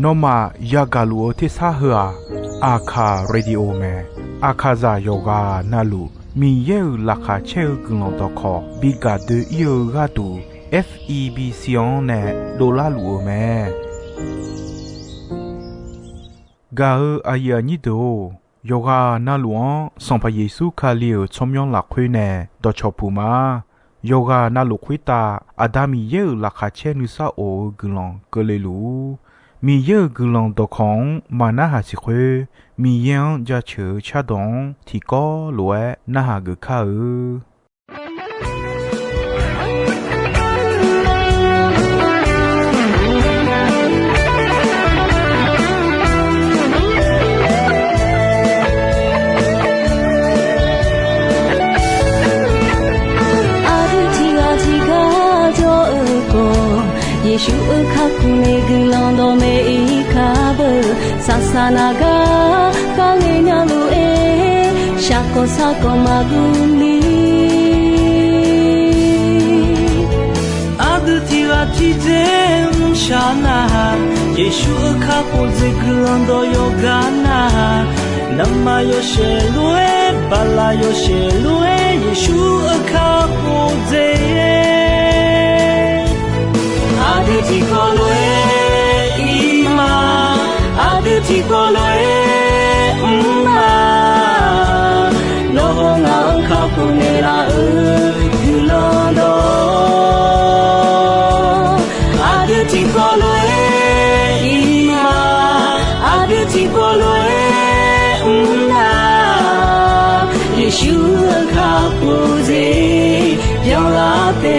นอมายากาลูที่ซาหัวอาคาเรดิโอแมอาคาซาโยกานาลูมีเยอลักาเชลกลองตอคอบิกาเดเยกาตู FEB ซิออนเนโดลาลูแมกาอายานิโดโยกานาลวงสัมพเยซูคาเลียวชมยองหลักคุยแน่ดอชอปูมาโยกานาลุคุยตาอาดามีเยอลักาเชนุซาโอกลองกเลลูมีเยอะกลองตอของมานาหาสิคุมียังจะเชื่อชาดงที่ก็ลวยนาหากข้าယေရှုအခါကူနေကလောင်တော်မေခါဘဆာဆာနာကကောင်းငယ်ညာလူအေရှာကိုစာကိုမကူလီအာဒတီဝတီဇမ်ရှာနာယေရှုအခါကူဇေကလောင်တော်ယောဂာနာနမယောရှေလူအေဘလာယောရှေလူအေယေရှုအခါကူဇေAditi kolwe ima Aditi kolwe ma No nga ka punela gulondo Aditi kolwe ima Aditi kolwe ma Yeshu ka puze Yola pe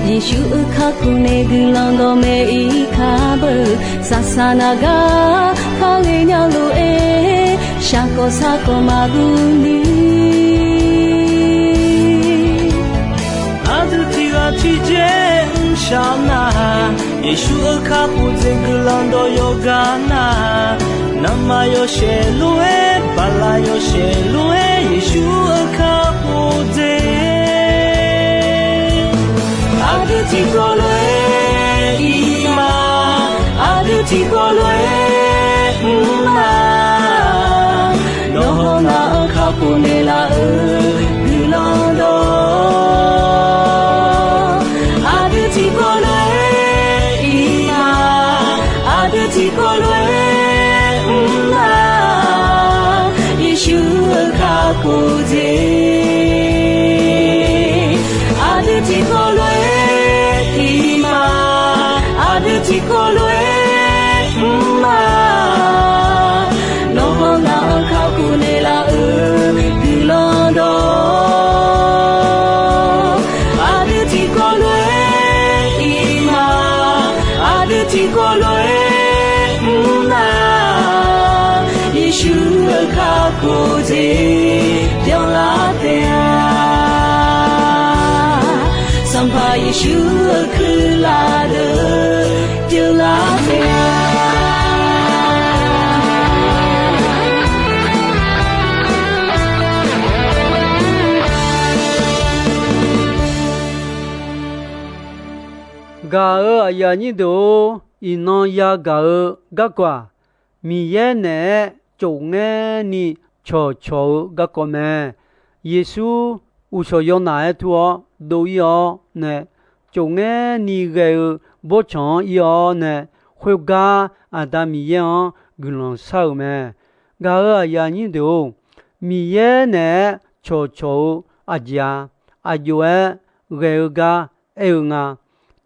ယေရှုအခါကူနေကလောင်တော်မေခါဘဆာဆာနာကခေါင်းငယ်ညာလူအေရှာကိုစာကိုမကူလီအာဒတီကတီဂျေရှာနာယေရှုအခါကူဇေကလောင်တော်ယောဂာနာနမယောရှေလူအေဘလာယောရှေလူအေယေရှုအခါကူဇေAditi kolwe ima Aditi kolwe ma No na ka punela gulondo Aditi kolwe ima Aditi kolwe ma Yeshu ka kuze Aditi kolwe Aditi kolwe ma no na ka kunela gulondo Aditi kolwe ima Aditi kolwe ma Yeshu ka kuze yola te Sampa Yeshu kulade Ga ya ni do ino ya ga kwa mi ye ne chou nge ni cho ga ko me Yesu u so yo na tu do yo ne chou nge ni ge bo chon yo ne hui ga adam ye gulon sao me ga ya ni do mi ye ne cho a ja a yo ge ga e nga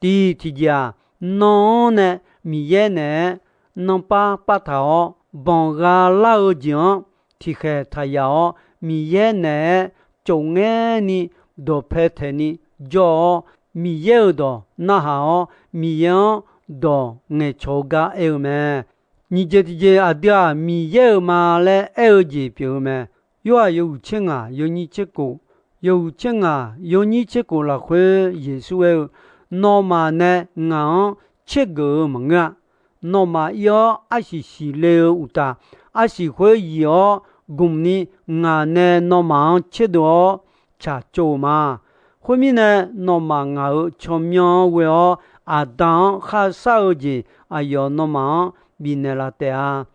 ti ja non ne mi ye ne non pa thao bon ga la o jian ti khe tha ya 米耶呢中眼呢多拍特呢叫米耶多那好米样多眼瞅个哎么你这阿爹米耶嘛嘞哎几表么有钱啊有你这个有钱啊有你这个了会耶稣那么呢俺这个么啊那么要还是洗了有的还是会要公呢俺呢那么这多查做嘛后面呢那么俺全面为阿当还少的要那么比那了的啊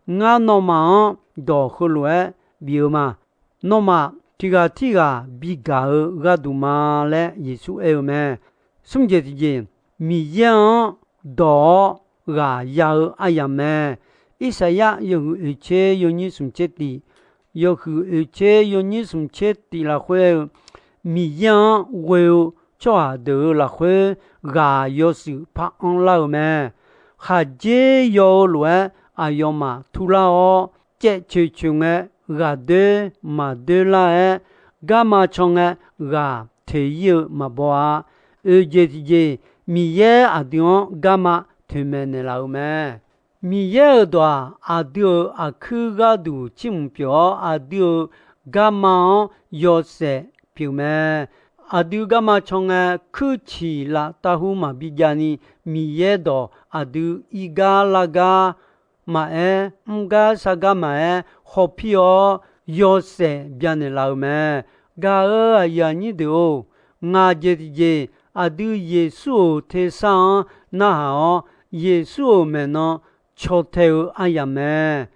俺那么到后来比嘛那么这个比个都嘛嘞耶稣么送这的米样到个要哎呀么一些呀有而且有你送这的有而且有你送这的了会米样为做的了会个有时怕安老么还这有乱要嘛突然这穷个的嘛的啦干嘛从个体育嘛不啊这米耶定干嘛推门的老么米耶多丢去个都金标丢干嘛要塞表么丢干嘛从去起啦大户嘛比较呢米耶多丢一个那个嘛个啥个嘛好皮要塞变的老么个呀你都我这丢耶稣天上那好耶稣们呢敲头哎呀么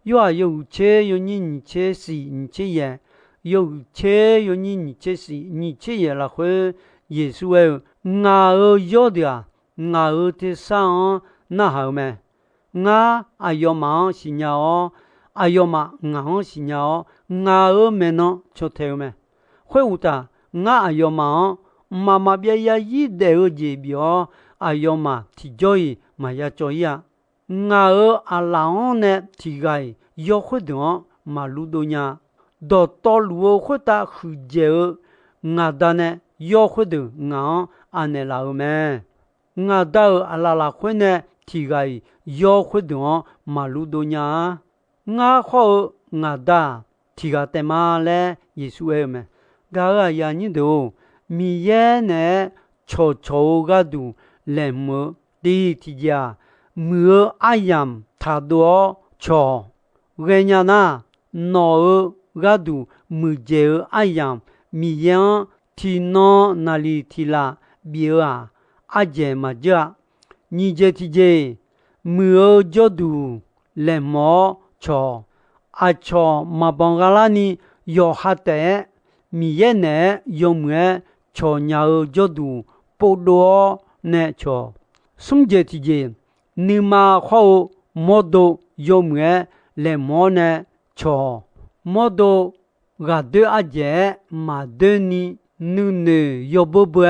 有钱有你这是你这样有钱有你这是你这样了会耶稣我要的我天上那好么我要嘛是鸟要嘛我是鸟我们呢敲头么会有的我要嘛妈妈别呀一代这边要嘛提交伊嘛要做呀我老呢提个要活动马路多呀到路活的很久我的呢要活动我呢老么我的拉会呢提个要活动马路多呀我好我的提个的嘛嘞耶稣么个呀你都米耶呢悄悄个都来么第一家么哎呀他多悄人家那脑个都么接哎呀米耶提那哪里提啦比啊阿姐嘛着你这提么就都来么悄悄嘛帮个啦你要哈的米耶呢有么悄鸟就都不多呢悄送这提你嘛好么都有么来么呢悄么都个对阿姐嘛对你有不不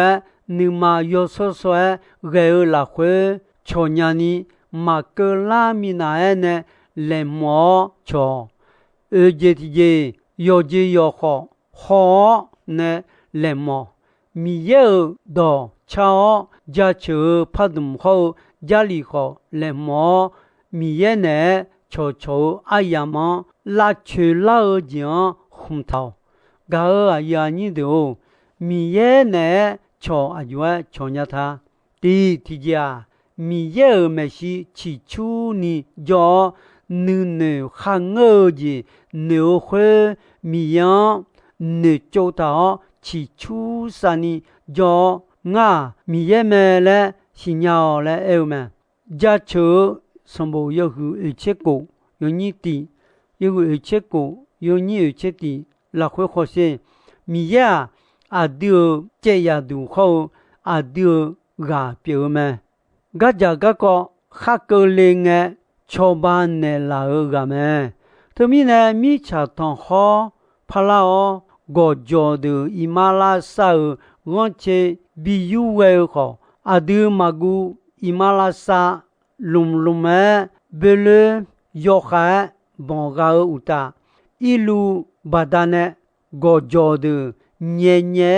你嘛有说说个啦会悄鸟你嘛个啦米那呢来么悄这提有这有好呢来么米有到超家球拍动后家里好来么米也呢悄悄哎呀嘛拉去老讲红头个呀你都米也呢悄啊就悄呀他第家米也没是起初你叫你喊我的你会米样你做到起初三你叫我米也没了是鸟了么家球什么有个切过有你的有个切过有你切的那会好些米呀丢这样都好丢个表么个家个哈个零个超班的那个么他们呢米茶汤好怕了我觉得伊马拉萨我这比有为好丢马古伊马拉萨龙么别了要害帮个有的一路ဘာသာနဲ့ဂေါ်ကြော်တဲ့ညဲညဲ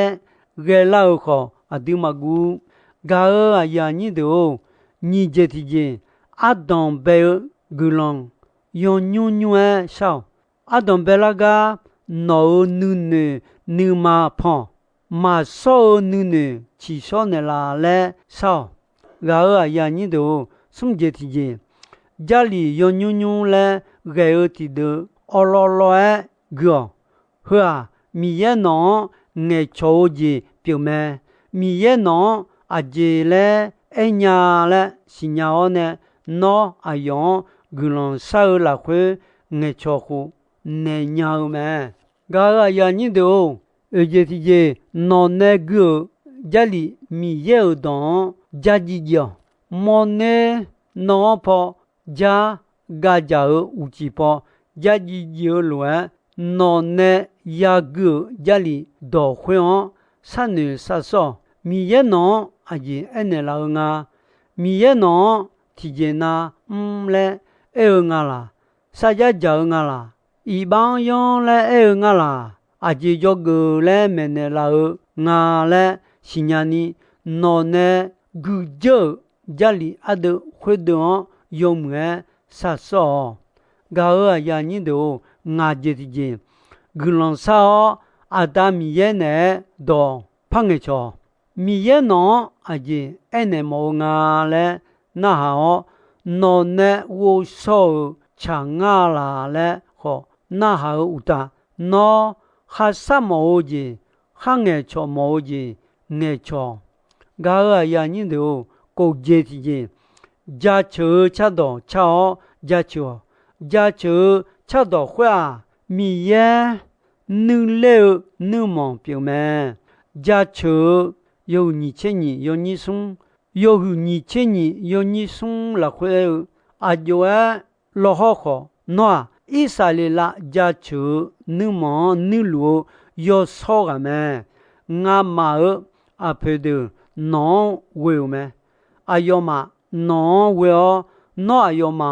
ရဲလောက်ခေါ်အတူမကူဂါအယာညိတို့ညီကျတိချင်းအဒံဘေဂူလွန်ယွန်ညွညွဲရှောင်းအဒံဘေလာကနောနုနေနူမာဖောမာဆောနုနေချီဆောနေလာလဲရှောင်းဂါအယာညိတို့ဆုံကျတိချင်းဂျာလီယွန်ညွညွလဲဂဲတီဒအော်လောလောဂောဟွာမီရဲ့နော်ငဲချိုးကြီးပြုံမဲမီရဲ့နော်အကျေလဲအညာလဲစီညာောနဲ့နော်အယောဂူလွန်ဆာလာခွေငဲချိုခုနေညာမဲဂါရယာညိတို့အကျေတီကျေနော်နဲဂူဂျာလီမီရဲ့တော့ဂျာကြီးကျော်မော်နဲနော်ဖောဂျာဂါဂျာဦးချီဖောဂျာကြီးကျော်လွယ်နော်နဲယာဂူဂျာလီဒေါ်ခွေောဆန်နဆာဆောမီရဲ့နော်အရင်အဲ့လာငါမီရဲ့နော်တီဂျေနာလဲအဲငါလာစာကြကြောင်ငါလာဤပေါင်းယောလဲအဲငါလာအကြည်ကြောကူလဲမဲနေလာငါလဲရှင်ညာနီနော်နဲဂူဂျေဂျာလီအဒခွေဒွန်ယုံမဲဆာဆောဂါယာညိတို့ငါကြည်တီဂျင်ဂူလွန်ဆောအတာမီရဲ့နဲ့ဒေါ်ဖငေချောမီရဲ့နော်အရင်အဲ့နဲ့မောငါလဲနာဟောနော်နဲ့ဝိုဆောချာငါလာလဲဟောနာဟောဥတာနော်ဟာဆမောကြီးခငေချောမောကြီးငေချောဂါယာညင်းတို့ကိုဂျေတီကြီးဂျာချေချတော့ချောဂျာချောဂျာချေချတော့ခွာမီရဲ့နူလေနူမောင်ပြုံမဲဂျာချေယုံညီချင်းညီယုံညီဆုံးယုံညီချင်းညီယုံညီဆုံးလာခွေအဂျဝလောဟခောနွာဣစာလီလာဂျာချေနူမောင်နူလိုယောဆောကမဲငါမာအဖေဒနောဝေမဲအယောမနောဝေနောအယောမ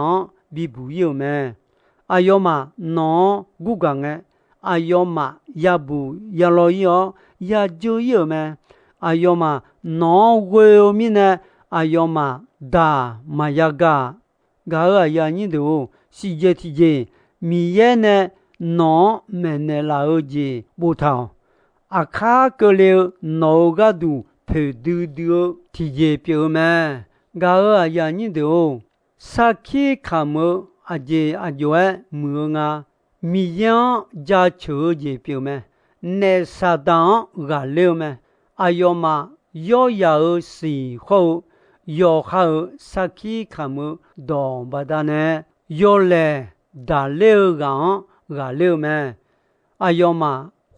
ဘီဘူးယမဲအယောမနောဂုကငဲအယောမယဘူးယလောယောယဂျူယမဲအယောမနောဝေမီနဲအယောမဒါမယဂဂါယာညိတို့စီဂျတီဂျေမီယဲနဲနောမဲနဲလာအိုဂျီဘူထောင်အခါကလေနောဂဒူဖေဒူဒူတီဂျေပြုံမဲဂါယာညိတို့စာခိခမအဂျေအဂျွဲမူငါမီယံဂျာချိုဂျေပြုံမဲနေစာတန်ဂါလေမဲအယောမယောယာစီခေါယောခါစာခိခမဒေါ်ဘဒနဲယောလေဒါလေကောင်ဂါလေမဲအယောမ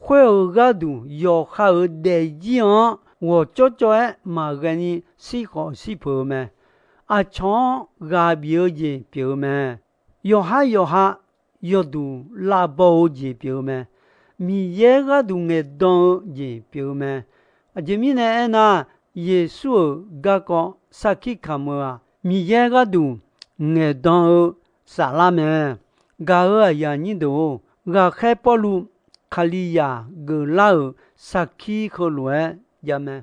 ခွေဂဒူယောခါဒေဂျီယံဝကြောကြောမာဂနီစီခေါ်စီဖိုမဲအချောဂါဘီယိုဂျေပြုံမဲယောဟာယောဒူလာဘောဂျေပြုံမဲမီယေဂဒူငေဒွန်ဂျေပြုံမဲအဂျမီနဲနာယေဆုဂကောစခိခမွာမီယေဂဒူငေဒွန်ဆာလာမဲဂါယာညိတို့ဂါခဲပလူခလီယာဂလာစခိခလွဲယမဲ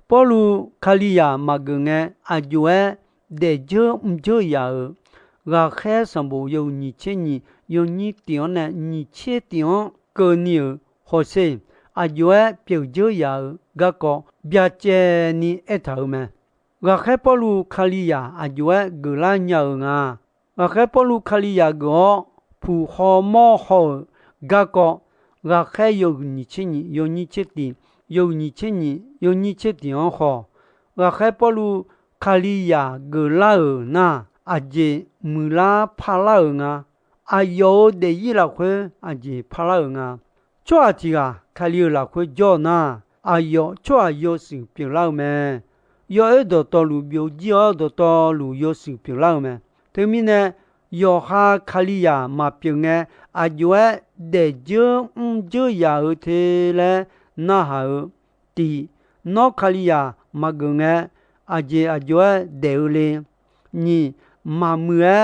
ပလူခလီယာမဂငဲအကျွဲဒေဂျုံဂျိုယာဂါခဲစံဘူယုံညီချင်းညီယုံညီတျောနဲ့ညီချေတျောကောနီဟောစေအကျွဲပြုတ်ဂျိုယာဂကောဗျာကျဲနီအထောင်မဲဂါခဲပလူခလီယာအကျွဲဂလာညောငါဂါခဲပလူခလီယာဂောဖူဟောမောဟောဂကောဂါခဲယုံညီချင်းညီယုံညီချေတီယုံညီချင်းညီယုံညီချေတျောဟောဂါခဲပလူခလီယာဂလာနာအဂျေမူလာဖလာငါအယောဒေယီလာခွေအဂျေဖလာငါချွာတီကခလီလာခွေဂျောနာအယောချွာယောစီပြလောက်မဲယောအဲ့တော်လူပြိုဂျောတော်လူယောစီပြလောက်မဲသူမီနဲ့ယောဟာခလီယာမပြုံငဲအကျွဲဒေဂျုံဂျူယာဥထေလဲနာဟာတီနောခလီယာမဂငဲအဂျေအကျွဲဒေဦးလင်းညီမမွဲ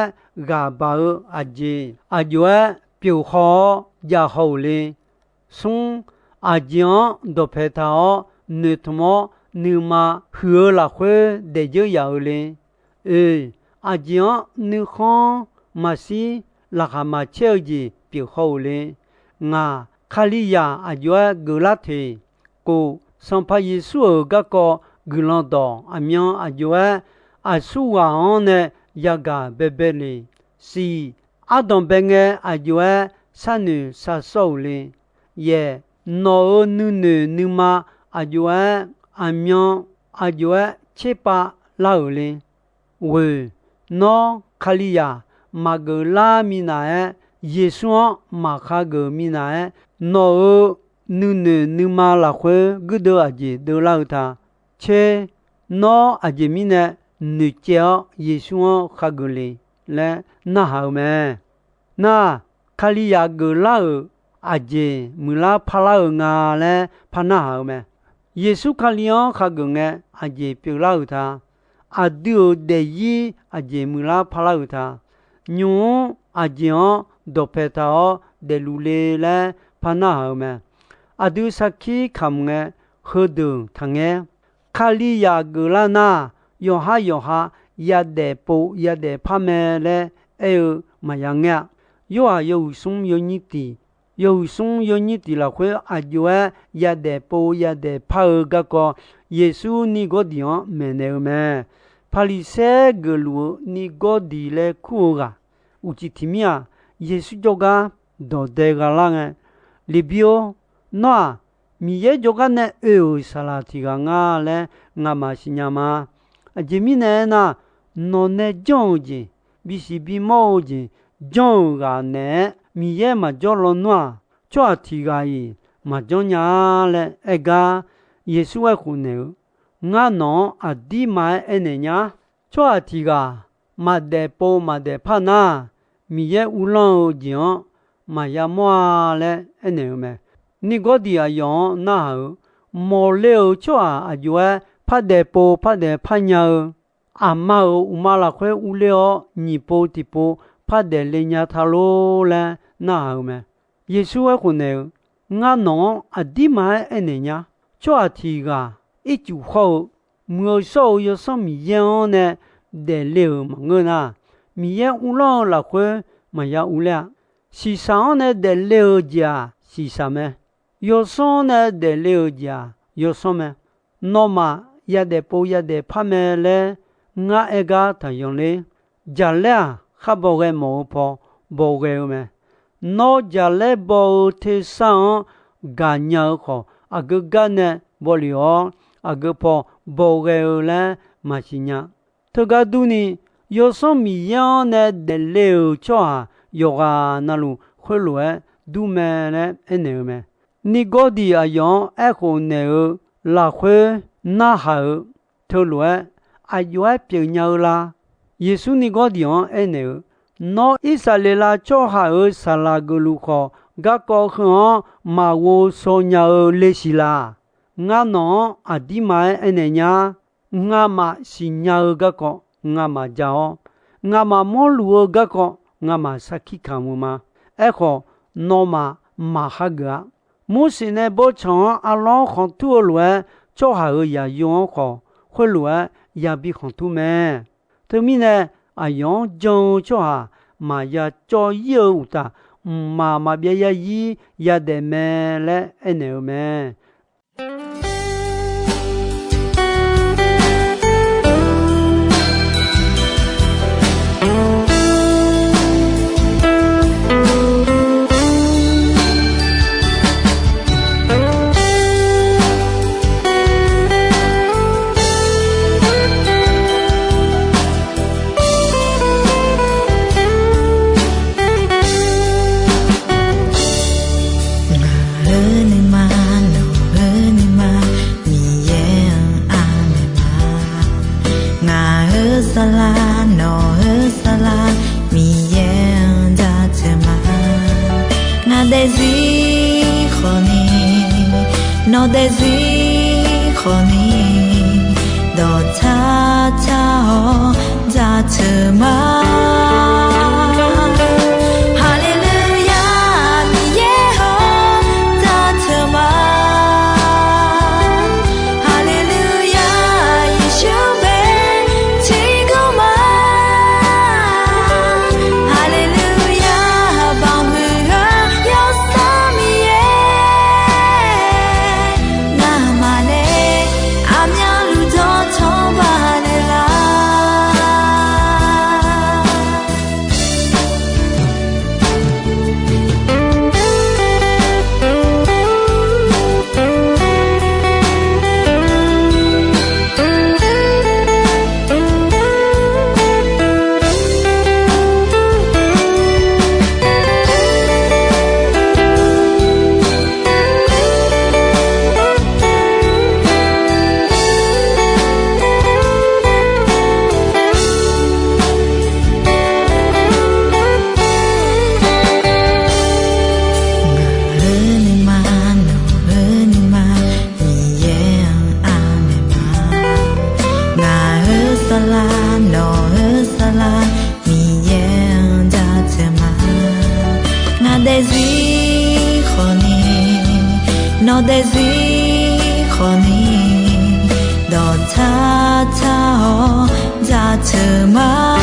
ဂါဘာအဂျေအကျွဲပြိုခေါ်ရဟုတ်လင်း松阿江多佩塔哦，你他妈你妈喝了会得就要嘞，阿江你看马西拉哈马切吉比好嘞，我卡利亚阿就格拉提，故上帕耶稣个个格朗道阿苗阿就阿苏瓦昂呢亚个贝贝嘞，是阿东贝个阿就三女三手嘞，也诺女女女嘛阿就阿苗阿就七八老嘞，喂。no kaliya magla minae yesu makhaga minae no nune numa la khwe gudo aje de la ta che no aje mine nu che yesu khagule le na ha me na kaliya gla aje mula phala nga le phana ha me yesu kaliya khagunge aje pula ta adio de yi aje mula phala uta nyu ajion dopetao de lule la pana hame adu sakhi khamnge khodu thange khali ya gulana yoha yade po yade phame le e mayanga yo a yo sum yo niti la khwe ajwa yade po yade pha ga ko yesu ni go dion meneume palise gelu ni godi le kuga uchitimia yesu joga do de galange libio noa miye joga ne salati ga nga le ngama sinyama ajimine na no ne jonji bisi bimoji jonga ne miye ma jolo noa choa tiga yi ma jonya le ega yesu wa khune nga no adi mai enenya choa tiga ma de po ma de phana miye ulon jion ma ya mo le eneme ni godia yon na mo le choa ajwa pha de po pha de phanya ama umala khwe uleo ni po ti po pha de le nya thalo le na me yesu wa khune nga no adi mai enenya choa tiga ichu ho myo so yo so mi yan ne de le ma na mi ye ulo la khwe ma ya ulia si sa ne de le ja si sa me yo so ne de le ja yo so me no ma ya de po ya de pha me le nga ega ta yon le ja le kha bo ge mo pho bo ge me no ja le bo te sa ga nya kho aga ne bo lio agapo bogele masinya toga duni yo so mi yan de leo choa yoga nalu khulwe du mene eneme ni godi ayon ekho ne la khwe na ha tolwe aywa pnya la yesu ni godi on ene no isalela choha sala gulu kho ga ko kho ma wo so nya le sila nga no adi mai enenya nga ma sinya ga ko nga ma jao nga ma mo lu ga ko nga ma sakhi khamu ma ekho no ma mahaga mo sine bo chon alon khon tu lwe cho ha ya yon kho khulwe ya bi khon tu me termine ayon jon cho ha ma ya cho yu ta ma bia ya yi ya de me le ene me no de zui khoni do cha cha ho za chma hallelujah ye ho za no de duy khó ni đó cha cha ho ra chờ mà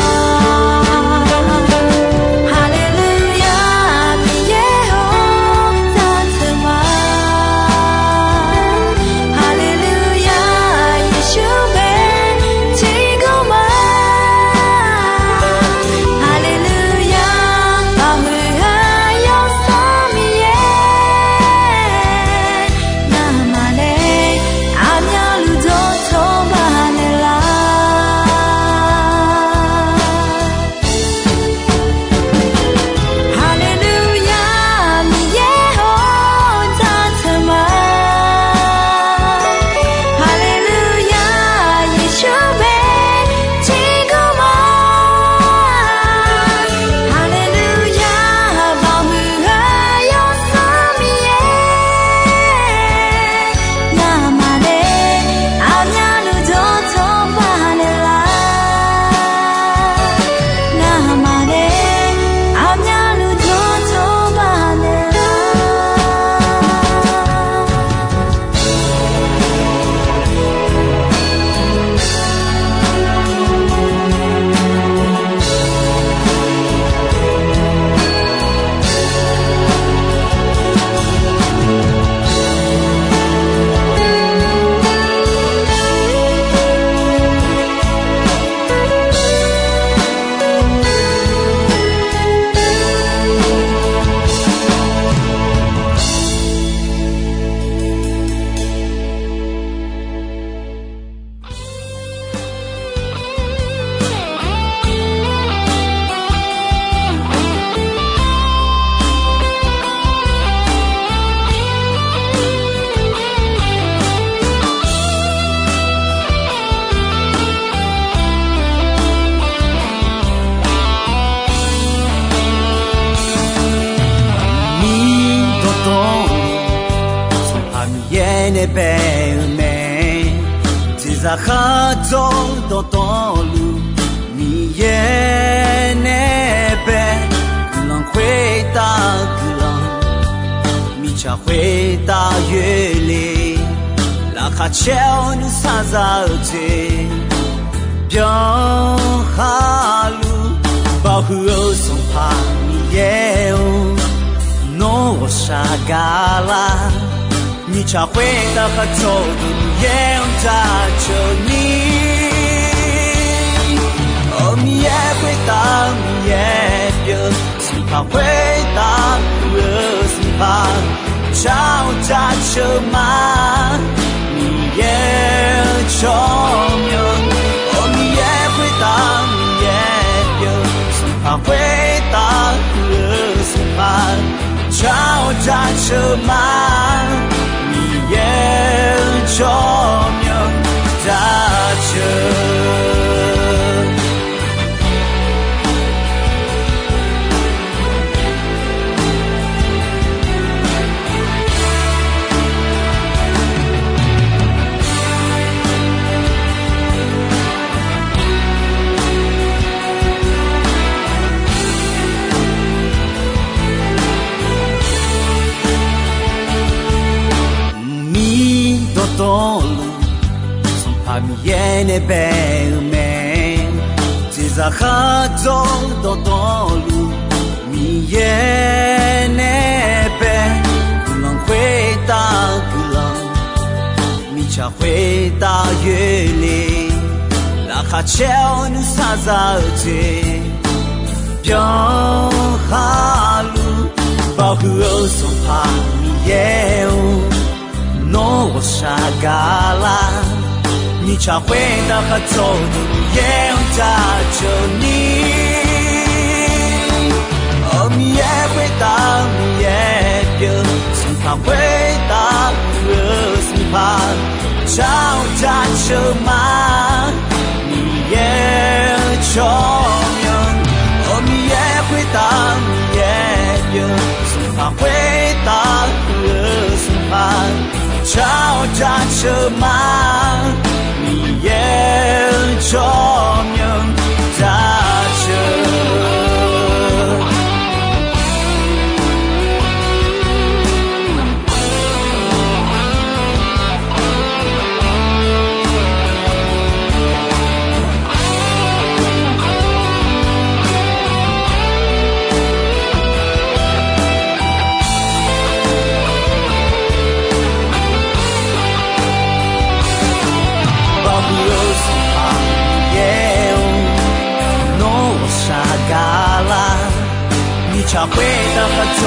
回答和走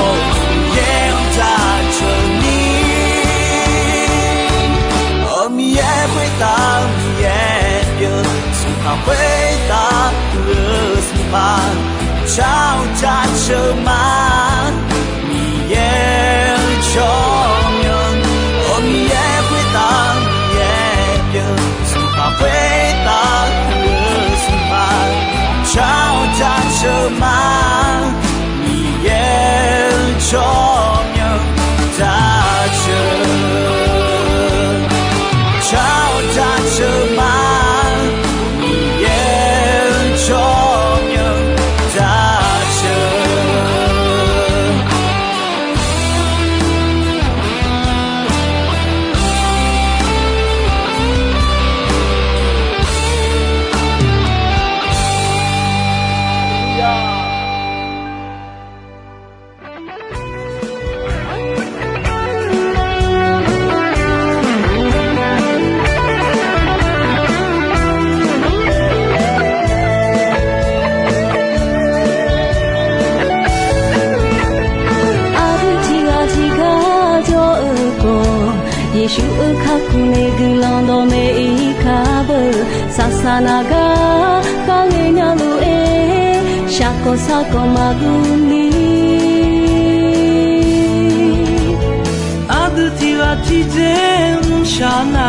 也在这里你也回答你也有从他回答和什么吵架什么你也重要你也回答你也有从他回答和什么吵架什么你也重要在这吵架什么你也重要在这Sasanaga kangenya lue shako sako maguni Adutiwa tijem shana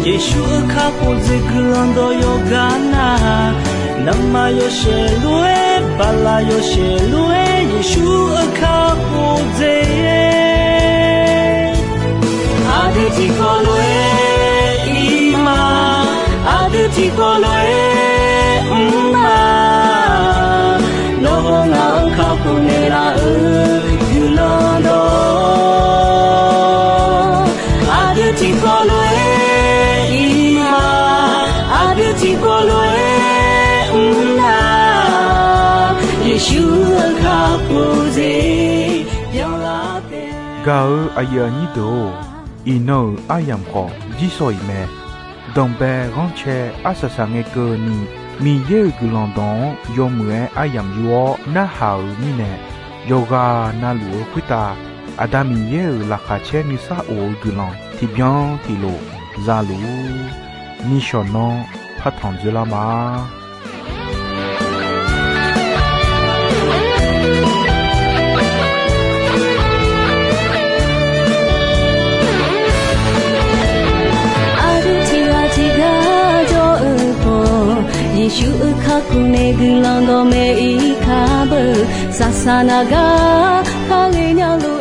Yeshu kapo zeglando yogana Nama yoshelue bala yoshelue Yeshu kapo ze Aduti kolue ima Aduti kolue ma Nohonga kapunera gulando Aduti kolue ima Aduti kolue na Yeshua kapuze Yalate Gao ayani do ino ayam ko jisoi me Dombe ranche asasange ko ni mi ye gulandon yomwe ayam yo na hao ni ne yoga na luo kwita adami ye la khache ni sa o gulan ti bien ti lo zalu ni shonon patan de la ma Yeshu kakune gulando me ikaba Sasanaga kangenya lu